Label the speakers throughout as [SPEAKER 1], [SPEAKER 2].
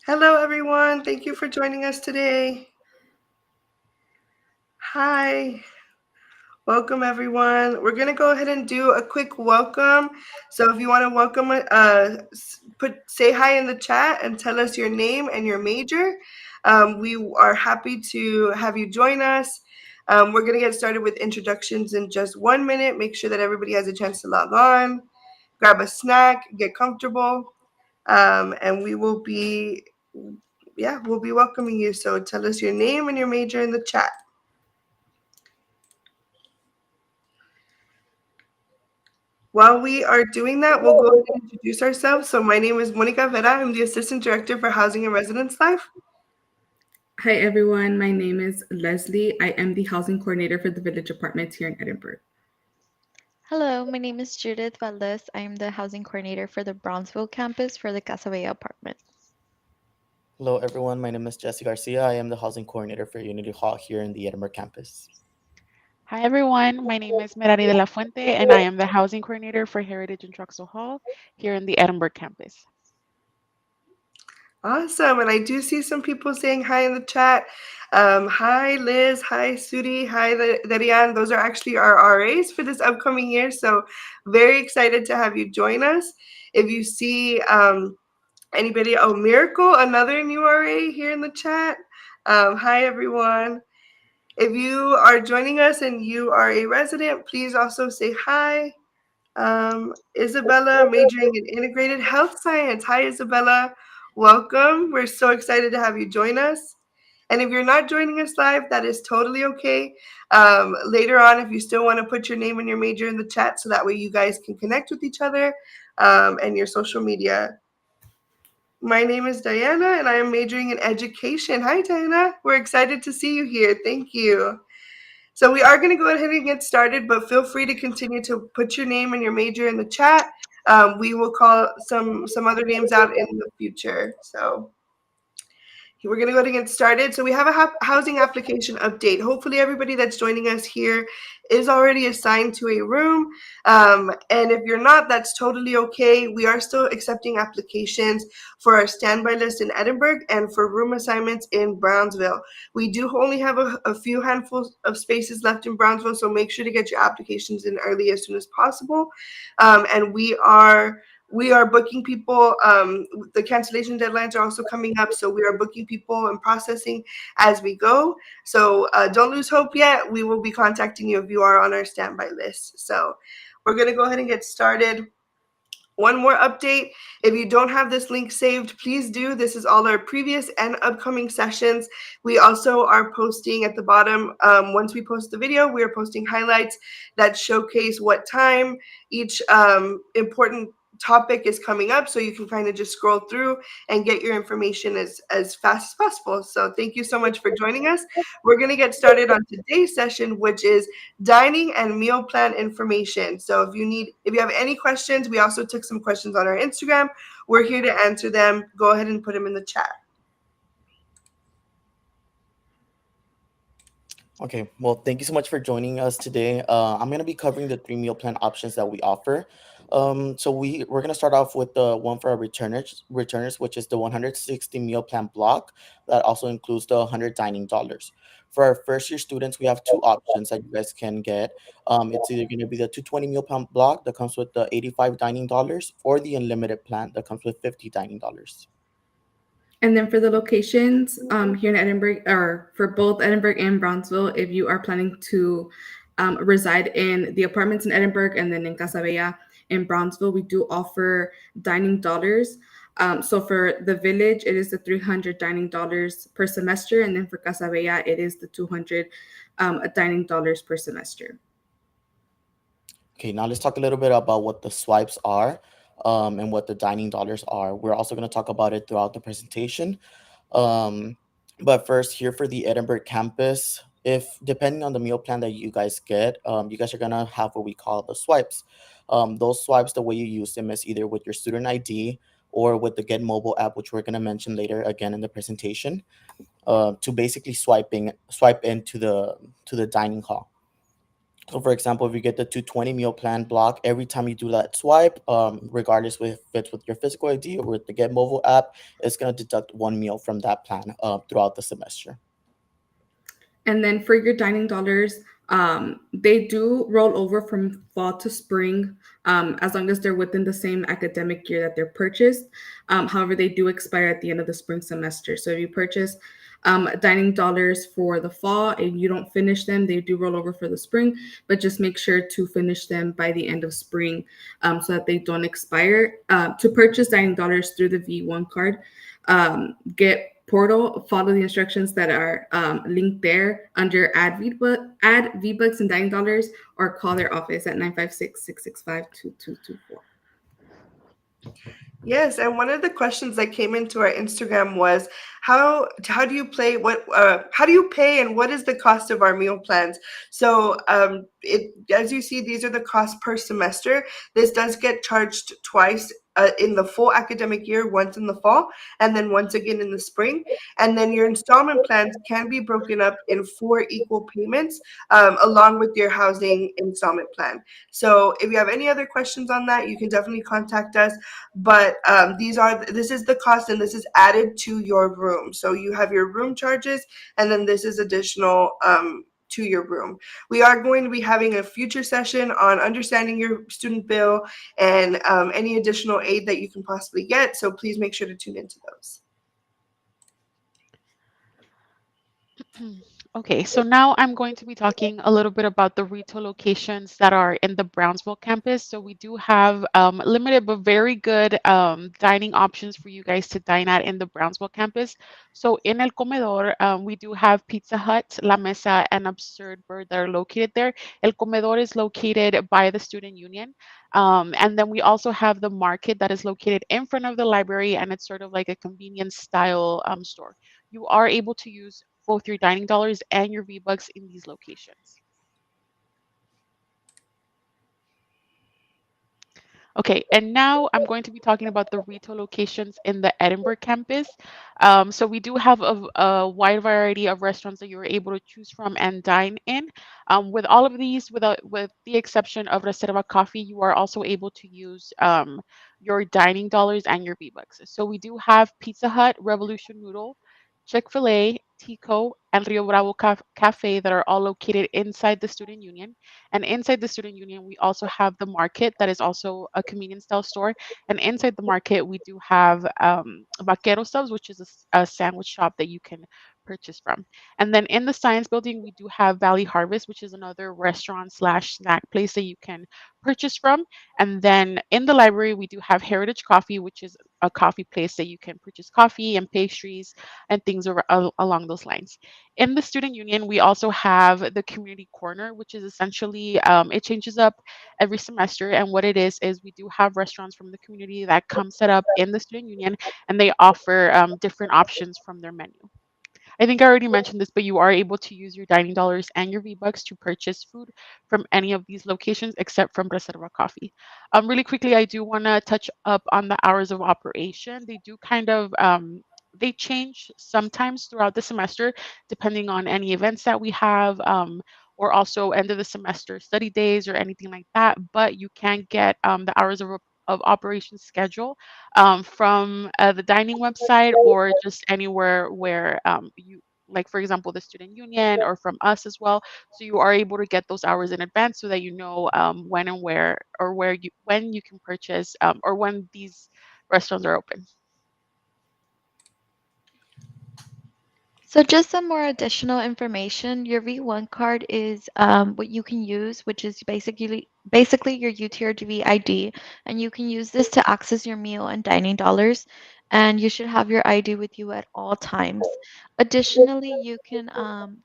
[SPEAKER 1] Hello, everyone. Thank you for joining us today. Hi. Welcome, everyone. We're going to go ahead and do a quick welcome. So, if you want to welcome, say hi in the chat and tell us your name and your major. We are happy to have you join us. We're going to get started with introductions in just 1 minute. Make sure that everybody has a chance to log on, grab a snack, get comfortable, and we'll be welcoming you. So tell us your name and your major in the chat. While we are doing that, we'll go ahead and introduce ourselves. So my name is Monica Vera. I'm the Assistant Director for Housing and Residence Life.
[SPEAKER 2] Hi, everyone. My name is Leslie. I am the housing coordinator for the Village Apartments here in Edinburgh.
[SPEAKER 3] Hello, my name is Judith Valdez. I am the housing coordinator for the Brownsville campus for the Casa Bella apartments.
[SPEAKER 4] Hello, everyone. My name is Jesse Garcia. I am the housing coordinator for Unity Hall here in the Edinburgh campus.
[SPEAKER 5] Hi everyone, my name is Merari de la Fuente and I am the housing coordinator for Heritage and Troxel Hall here in the Edinburgh campus.
[SPEAKER 1] Awesome. And I do see some people saying hi in the chat. Hi, Liz. Hi, Sudi. Hi, Darian. Those are actually our RAs for this upcoming year. So very excited to have you join us. If you see anybody, oh, Miracle, another new RA here in the chat. Hi, everyone. If you are joining us and you are a resident, please also say hi. Isabella, majoring in integrated health science. Hi, Isabella. Welcome. We're so excited to have you join us. And if you're not joining us live, that is totally okay. Later on, if you still want to put your name and your major in the chat so that way you guys can connect with each other and your social media. My name is Diana and I am majoring in education. Hi, Diana. We're excited to see you here. Thank you. So we are going to go ahead and get started, but feel free to continue to put your name and your major in the chat. We will call some other names out in the future. So we're going to go ahead and get started. So we have a housing application update. Hopefully everybody that's joining us here is already assigned to a room. And if you're not, that's totally okay. We are still accepting applications for our standby list in Edinburgh and for room assignments in Brownsville. We do only have a few handfuls of spaces left in Brownsville, so make sure to get your applications in early as soon as possible. And we are booking people. The cancellation deadlines are also coming up, so we are booking people and processing as we go. So don't lose hope yet. We will be contacting you if you are on our standby list. So we're going to go ahead and get started. One more update. If you don't have this link saved, please do. This is all our previous and upcoming sessions. We also are posting at the bottom, once we post the video, we are posting highlights that showcase what time each important topic is coming up, so you can kind of just scroll through and get your information as fast as possible. So thank you so much for joining us. We're going to get started on today's session, which is dining and meal plan information. So if you have any questions, we also took some questions on our Instagram. We're here to answer them. Go ahead and put them in the chat.
[SPEAKER 4] Okay, well, thank you so much for joining us today. I'm going to be covering the 3 meal plan options that we offer. We're going to start off with the one for our returners, which is the 160 meal plan block that also includes the 100 dining dollars. For our first year students, we have 2 options that you guys can get. It's either going to be the 220 meal plan block that comes with the 85 dining dollars, or the unlimited plan that comes with 50 dining dollars.
[SPEAKER 2] And then for the locations here in Edinburgh, or for both Edinburgh and Brownsville, if you are planning to reside in the apartments in Edinburgh and then in Casa Bella in Brownsville, we do offer dining dollars. So for the village, it is the 300 dining dollars per semester, and then for Casa Bella, it is the 200 dining dollars per semester.
[SPEAKER 4] Okay, now let's talk a little bit about what the swipes are, and what the dining dollars are. We're also going to talk about it throughout the presentation. Um, but first, here for the Edinburgh campus, if depending on the meal plan that you guys get, you guys are going to have what we call the swipes. Those swipes, the way you use them is either with your student ID or with the Get Mobile app, which we're going to mention later again in the presentation, to basically swipe into the dining hall. So, for example, if you get the 220 meal plan block, every time you do that swipe, regardless if it's with your physical ID or with the Get Mobile app, it's going to deduct one meal from that plan throughout the semester.
[SPEAKER 2] And then for your dining dollars, they do roll over from fall to spring, as long as they're within the same academic year that they're purchased. However, they do expire at the end of the spring semester. So if you purchase dining dollars for the fall and you don't finish them, they do roll over for the spring, but just make sure to finish them by the end of spring, so that they don't expire. To purchase dining dollars through the V1 card, get portal, follow the instructions that are linked there under add V-Bucks and dining dollars, or call their office at 956-665-2224.
[SPEAKER 1] Yes, and one of the questions that came into our Instagram was how do you play what how do you pay and what is the cost of our meal plans? So it as you see, these are the costs per semester. This does get charged twice. In the full academic year, once in the fall, and then once again in the spring. And then your installment plans can be broken up in four equal payments, along with your housing installment plan. So if you have any other questions on that, you can definitely contact us, but this is the cost, and this is added to your room. So you have your room charges, and then this is additional to your room. We are going to be having a future session on understanding your student bill and any additional aid that you can possibly get, so please make sure to tune into those.
[SPEAKER 5] Okay, so now I'm going to be talking a little bit about the retail locations that are in the Brownsville campus. So we do have limited but very good dining options for you guys to dine at in the Brownsville campus. So in El Comedor, we do have Pizza Hut, La Mesa, and Absurd Bird that are located there. El Comedor is located by the Student Union. And then we also have the market that is located in front of the library, and it's sort of like a convenience style store. You are able to use both your dining dollars and your V-Bucks in these locations. Okay, and now I'm going to be talking about the retail locations in the Edinburgh campus. So we do have a wide variety of restaurants that you're able to choose from and dine in. With all of these, with the exception of Reserva Coffee, you are also able to use your dining dollars and your V-Bucks. So we do have Pizza Hut, Revolution Noodle, Chick-fil-A, Tico, and Rio Bravo Cafe that are all located inside the Student Union. And inside the Student Union, we also have the market that is also a convenience style store. And inside the market, we do have Vaquero Subs, which is a sandwich shop that you can purchase from. And then in the Science Building, we do have Valley Harvest, which is another restaurant slash snack place that you can purchase from. And then in the library, we do have Heritage Coffee, which is a coffee place that you can purchase coffee and pastries and things along those lines. In the Student Union, we also have the Community Corner, which is essentially, it changes up every semester. And what it is we do have restaurants from the community that come set up in the Student Union, and they offer different options from their menu. I think I already mentioned this, but you are able to use your dining dollars and your V-Bucks to purchase food from any of these locations except from Reserva Coffee. Really quickly, I do want to touch up on the hours of operation. They do kind of they change sometimes throughout the semester depending on any events that we have, or also end of the semester study days or anything like that. But you can get the hours of operation schedule from the dining website or just anywhere where you, like for example the student union, or from us as well. So you are able to get those hours in advance so that you know when and where, or where you when you can purchase, or when these restaurants are open.
[SPEAKER 3] So just some more additional information. Your V1 card is what you can use, which is basically your UTRGV ID, and you can use this to access your meal and dining dollars. And you should have your ID with you at all times. Additionally, you can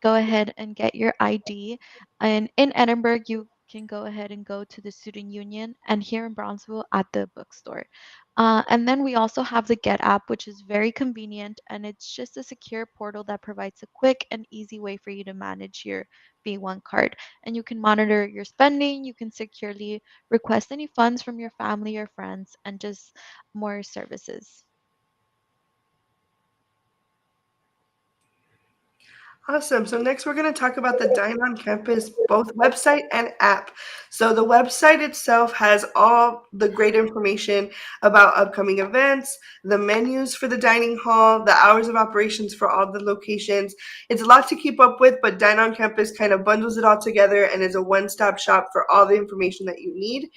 [SPEAKER 3] go ahead and get your ID, and in Edinburgh, you can go ahead and go to the Student Union, and here in Brownsville at the bookstore. And then we also have the Get app, which is very convenient, and it's just a secure portal that provides a quick and easy way for you to manage your V1 card. And you can monitor your spending, you can securely request any funds from your family or friends, and just more services.
[SPEAKER 1] Awesome. So next we're going to talk about the Dine on Campus, both website and app. So the website itself has all the great information about upcoming events, the menus for the dining hall, the hours of operations for all the locations. It's a lot to keep up with, but Dine on Campus kind of bundles it all together and is a one-stop shop for all the information that you need.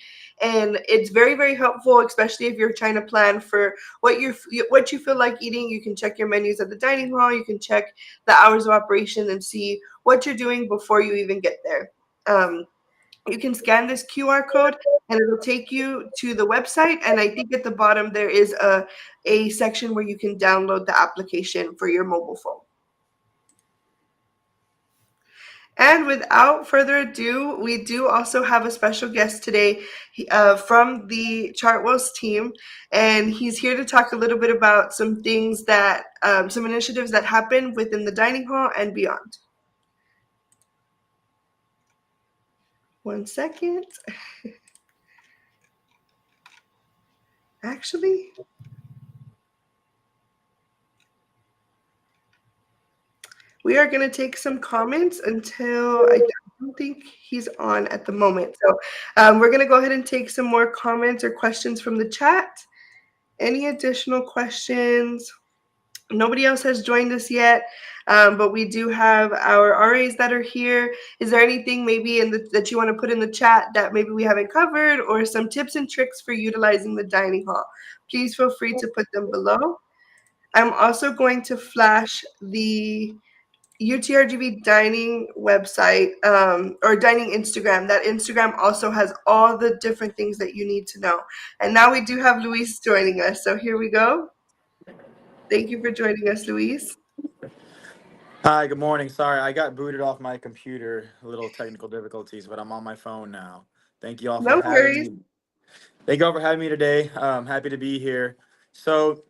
[SPEAKER 1] And it's very, very helpful, especially if you're trying to plan for what you feel like eating. You can check your menus at the dining hall. You can check the hours of operation and see what you're doing before you even get there. You can scan this QR code and it'll take you to the website. And I think at the bottom there is a section where you can download the application for your mobile phone. And without further ado, we do also have a special guest today from the Chartwell's team. And he's here to talk a little bit about some things that, some initiatives that happen within the dining hall and beyond. One second. Actually, we are going to take some comments until I don't think he's on at the moment. So we're going to go ahead and take some more comments or questions from the chat. Any additional questions? Nobody else has joined us yet, but we do have our RAs that are here. Is there anything maybe that you want to put in the chat that maybe we haven't covered, or some tips and tricks for utilizing the dining hall? Please feel free to put them below. I'm also going to flash the UTRGV dining website or dining Instagram. That Instagram also has all the different things that you need to know. And now we do have Luis joining us. So here we go. Thank you for joining us, Luis.
[SPEAKER 6] Hi, good morning. Sorry, I got booted off my computer. A little technical difficulties, but I'm on my phone now. Thank you all for
[SPEAKER 1] No
[SPEAKER 6] having
[SPEAKER 1] worries.
[SPEAKER 6] me. Thank you all for having me today. Happy to be here. So,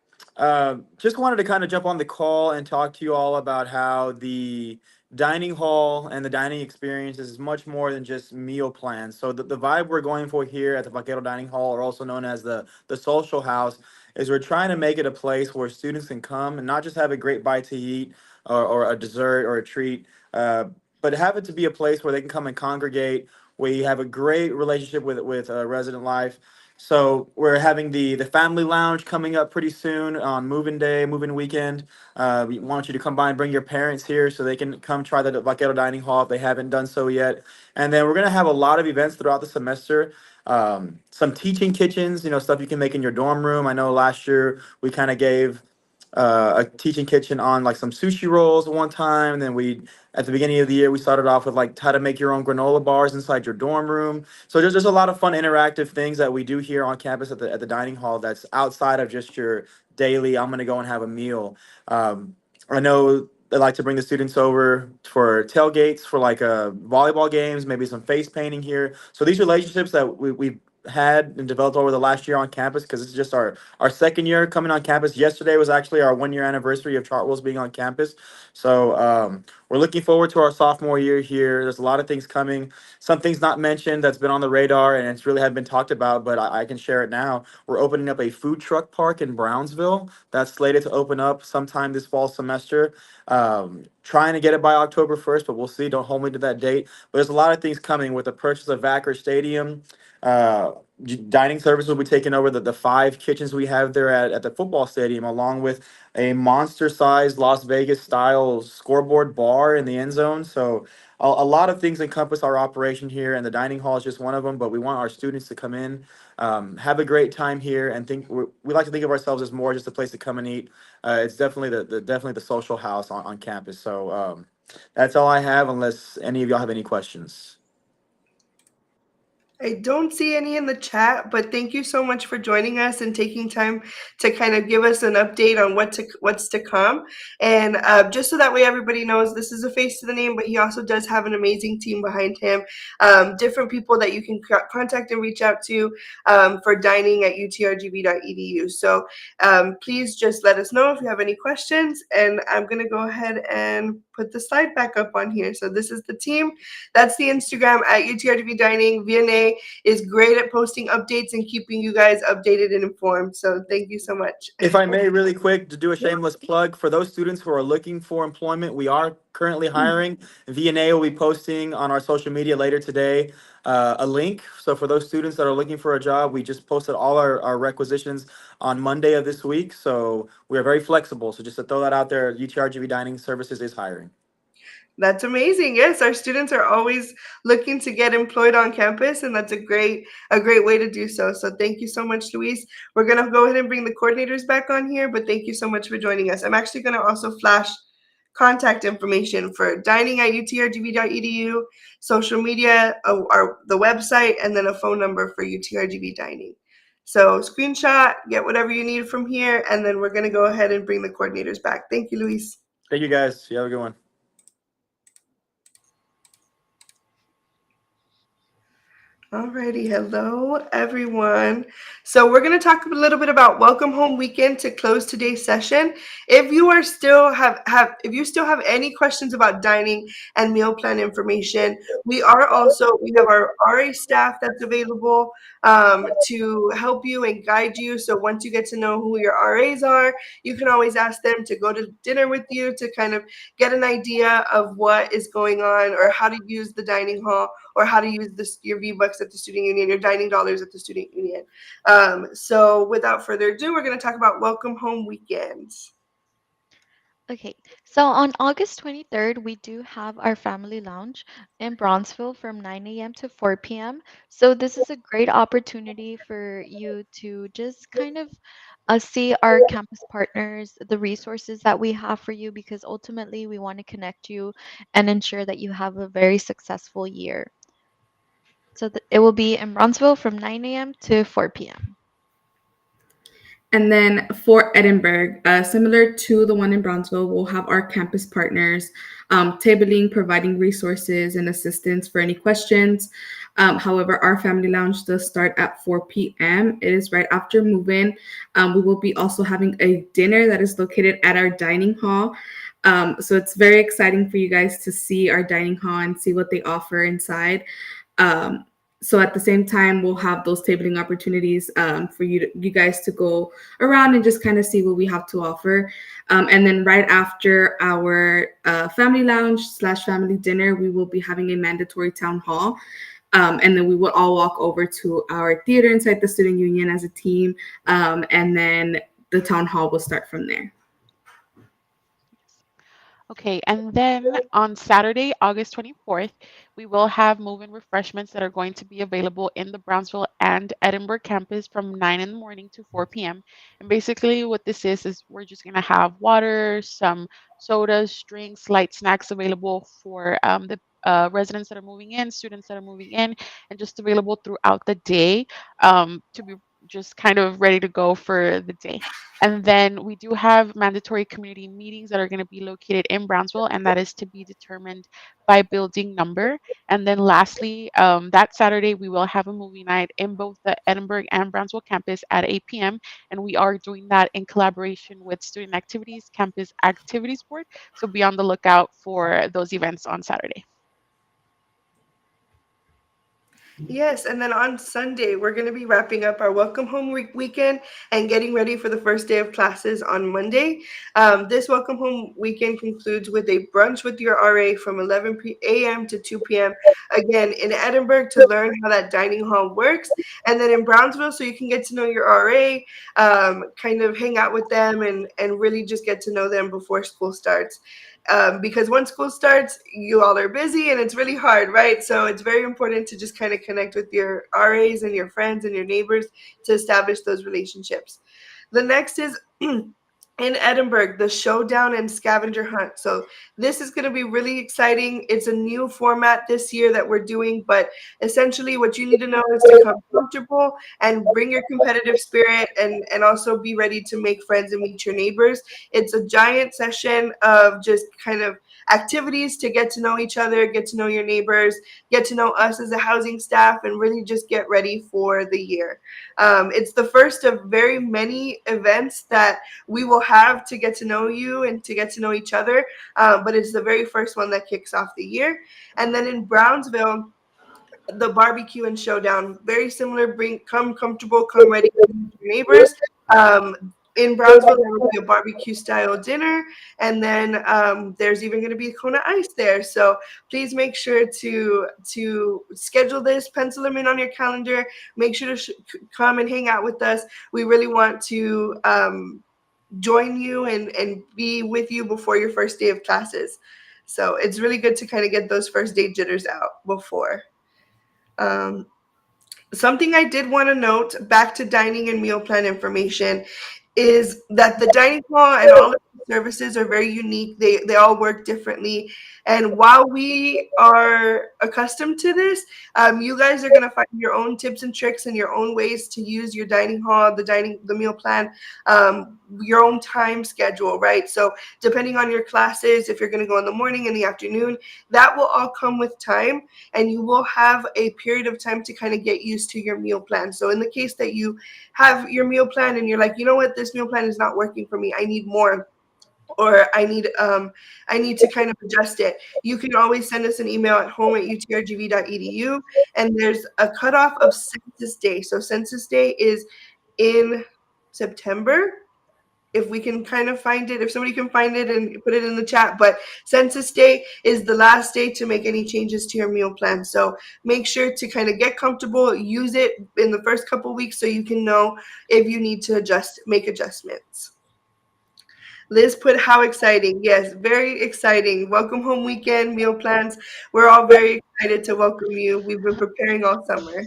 [SPEAKER 6] just wanted to kind of jump on the call and talk to you all about how the dining hall and the dining experience is much more than just meal plans. So, the vibe we're going for here at the Vaquero Dining Hall, or also known as the social house, is we're trying to make it a place where students can come and not just have a great bite to eat or a dessert or a treat, but have it to be a place where they can come and congregate. We have a great relationship with Resident Life. So we're having the family lounge coming up pretty soon on moving day, moving weekend. We want you to come by and bring your parents here so they can come try the Vaquero Dining Hall if they haven't done so yet. And then we're gonna have a lot of events throughout the semester. Some teaching kitchens, stuff you can make in your dorm room. I know last year we kind of gave a teaching kitchen on like some sushi rolls one time. And then we, at the beginning of the year, we started off with like how to make your own granola bars inside your dorm room. So there's a lot of fun interactive things that we do here on campus at the dining hall that's outside of just your daily, I'm gonna go and have a meal. I know they like to bring the students over for tailgates for like volleyball games, maybe some face painting here. So these relationships that we've had and developed over the last year on campus, because this is just our second year coming on campus. Yesterday was actually our 1 year anniversary of Chartwell's being on campus. So we're looking forward to our sophomore year here. There's a lot of things coming. Some things not mentioned that's been on the radar and it's really had been talked about, but I can share it now. We're opening up a food truck park in Brownsville that's slated to open up sometime this fall semester. Trying to get it by October 1st, but we'll see. Don't hold me to that date. But there's a lot of things coming with the purchase of Vaquero Stadium. Uh, Dining service will be taking over the 5 kitchens we have there at the football stadium, along with a monster-sized Las Vegas-style scoreboard bar in the end zone. So a lot of things encompass our operation here, and the dining hall is just one of them. But we want our students to come in, have a great time here, and we like to think of ourselves as more just a place to come and eat. It's definitely definitely the social house on campus. So that's all I have, unless any of y'all have any questions.
[SPEAKER 1] I don't see any in the chat, but thank you so much for joining us and taking time to kind of give us an update on what's to come. And just so that way everybody knows, this is a face to the name, but he also does have an amazing team behind him. Different people that you can contact and reach out to for dining at utrgv.edu. So please just let us know if you have any questions. And I'm going to go ahead and put the slide back up on here. So this is the team. That's the Instagram at UTRGV Dining. Vianney DNA is great at posting updates and keeping you guys updated and informed. So thank you so much.
[SPEAKER 6] If I may, really quick, to do a shameless plug for those students who are looking for employment, we are currently hiring. VNA will be posting on our social media later today a link. So for those students that are looking for a job, we just posted all our requisitions on Monday of this week. So we are very flexible. So just to throw that out there, UTRGV Dining Services is hiring.
[SPEAKER 1] That's amazing. Yes, our students are always looking to get employed on campus, and that's a great way to do so. So thank you so much, Luis. We're gonna go ahead and bring the coordinators back on here, but thank you so much for joining us. I'm actually gonna also flash contact information for dining at utrgv.edu, social media, the website, and then a phone number for UTRGV dining. So screenshot, get whatever you need from here, and then we're gonna go ahead and bring the coordinators back. Thank you, Luis.
[SPEAKER 6] Thank you, guys. You have a good one.
[SPEAKER 1] Alrighty, hello everyone. So we're going to talk a little bit about Welcome Home Weekend to close today's session. If you are still if you still have any questions about dining and meal plan information, we have our RA staff that's available to help you and guide you. So once you get to know who your RAs are, you can always ask them to go to dinner with you to kind of get an idea of what is going on or how to use the dining hall or how to use your V-Bucks at the student union, your dining dollars at the student union. So without further ado, we're going to talk about Welcome Home Weekends.
[SPEAKER 3] Okay, so on August 23rd, we do have our family lounge in Bronzeville from 9 a.m. to 4 p.m. So this is a great opportunity for you to just kind of see our campus partners, the resources that we have for you, because ultimately we want to connect you and ensure that you have a very successful year. So it will be in Bronzeville from 9 a.m. to 4 p.m.
[SPEAKER 2] And then for Edinburgh, similar to the one in Bronzeville, we'll have our campus partners tabling, providing resources and assistance for any questions. However, our family lounge does start at 4 p.m. It is right after move-in. We will be also having a dinner that is located at our dining hall. So it's very exciting for you guys to see our dining hall and see what they offer inside. So at the same time, we'll have those tabling opportunities for you guys to go around and just kind of see what we have to offer. And then right after our family lounge / family dinner, we will be having a mandatory town hall. And then we will all walk over to our theater inside the student union as a team. And then the town hall will start from there.
[SPEAKER 5] Okay, and then on Saturday, August 24th, we will have move-in refreshments that are going to be available in the Brownsville and Edinburgh campus from 9 in the morning to 4 p.m. And basically what this is we're just going to have water, some sodas, drinks, light snacks available for the residents that are moving in, students that are moving in, and just available throughout the day to be just kind of ready to go for the day. And then we do have mandatory community meetings that are going to be located in Brownsville, and that is to be determined by building number. And then lastly, that Saturday, we will have a movie night in both the Edinburgh and Brownsville campus at 8 p.m. And we are doing that in collaboration with Student Activities Campus Activities Board. So be on the lookout for those events on Saturday.
[SPEAKER 1] Yes, and then on Sunday, we're going to be wrapping up our Welcome Home weekend and getting ready for the first day of classes on Monday. This Welcome Home weekend concludes with a brunch with your RA from 11 a.m. to 2 p.m. Again, in Edinburgh to learn how that dining hall works, and then in Brownsville so you can get to know your RA, kind of hang out with them and really just get to know them before school starts. Because once school starts, you all are busy and it's really hard, right? So it's very important to just kind of connect with your RAs and your friends and your neighbors to establish those relationships. The next is in Edinburgh, the showdown and scavenger hunt. So this is going to be really exciting. It's a new format this year that we're doing, but essentially what you need to know is to come comfortable and bring your competitive spirit and also be ready to make friends and meet your neighbors. It's a giant session of just kind of activities to get to know each other, get to know your neighbors, get to know us as a housing staff, and really just get ready for the year. It's the first of very many events that we will have to get to know you and to get to know each other, but it's the very first one that kicks off the year. And then in Brownsville, the barbecue and showdown. Very similar. Come comfortable, come ready with your neighbors. In Brownsville, there will be a barbecue style dinner, and then there's even going to be Kona Ice there. So please make sure to schedule this, pencil them in on your calendar. Make sure to come and hang out with us. We really want to join you and be with you before your first day of classes. So it's really good to kind of get those first day jitters out before. Um, Something I did want to note back to dining and meal plan information is that the dining hall and all of the services are very unique. They all work differently. And while we are accustomed to this, you guys are gonna find your own tips and tricks and your own ways to use your dining hall, the meal plan, your own time schedule, right? So depending on your classes, if you're gonna go in the morning, in the afternoon, that will all come with time, and you will have a period of time to kind of get used to your meal plan. So in the case that you have your meal plan and you're like, you know what, this meal plan is not working for me, I need more, or I need to kind of adjust it, you can always send us an email at home@utrgv.edu. And there's a cutoff of census day. So census day is in September, if we can kind of find it, if somebody can find it and put it in the chat. But census day is the last day to make any changes to your meal plan. So make sure to kind of get comfortable, use it in the first couple weeks so you can know if you need to make adjustments. Liz put how exciting. Yes, very exciting. Welcome home weekend meal plans. We're all very excited to welcome you. We've been preparing all summer.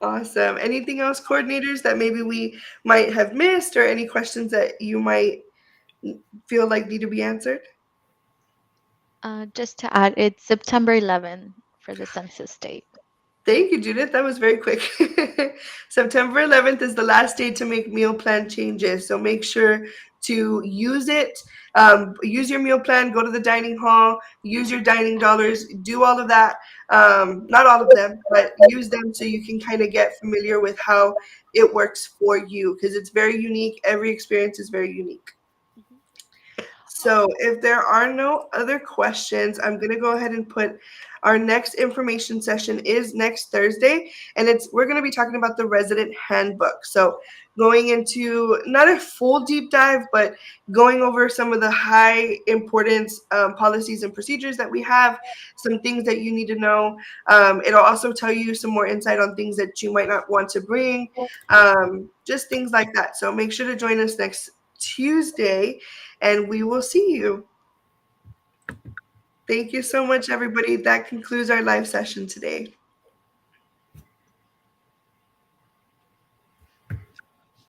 [SPEAKER 1] Awesome. Anything else, coordinators, that maybe we might have missed, or any questions that you might feel like need to be answered?
[SPEAKER 3] Just to add, it's September 11 for the census date.
[SPEAKER 1] Thank you, Judith. That was very quick. September 11th is the last day to make meal plan changes. So make sure to use it. Use your meal plan, go to the dining hall, use your dining dollars, do all of that. Not all of them, but use them so you can kind of get familiar with how it works for you, because it's very unique. Every experience is very unique.
[SPEAKER 5] Mhm.
[SPEAKER 1] So if there are no other questions, I'm going to go ahead and put our next information session is next Thursday, and we're going to be talking about the resident handbook. So going into not a full deep dive, but going over some of the high importance policies and procedures that we have, some things that you need to know. It'll also tell you some more insight on things that you might not want to bring, just things like that. So make sure to join us next Tuesday, and we will see you. Thank you so much, everybody. That concludes our live session today.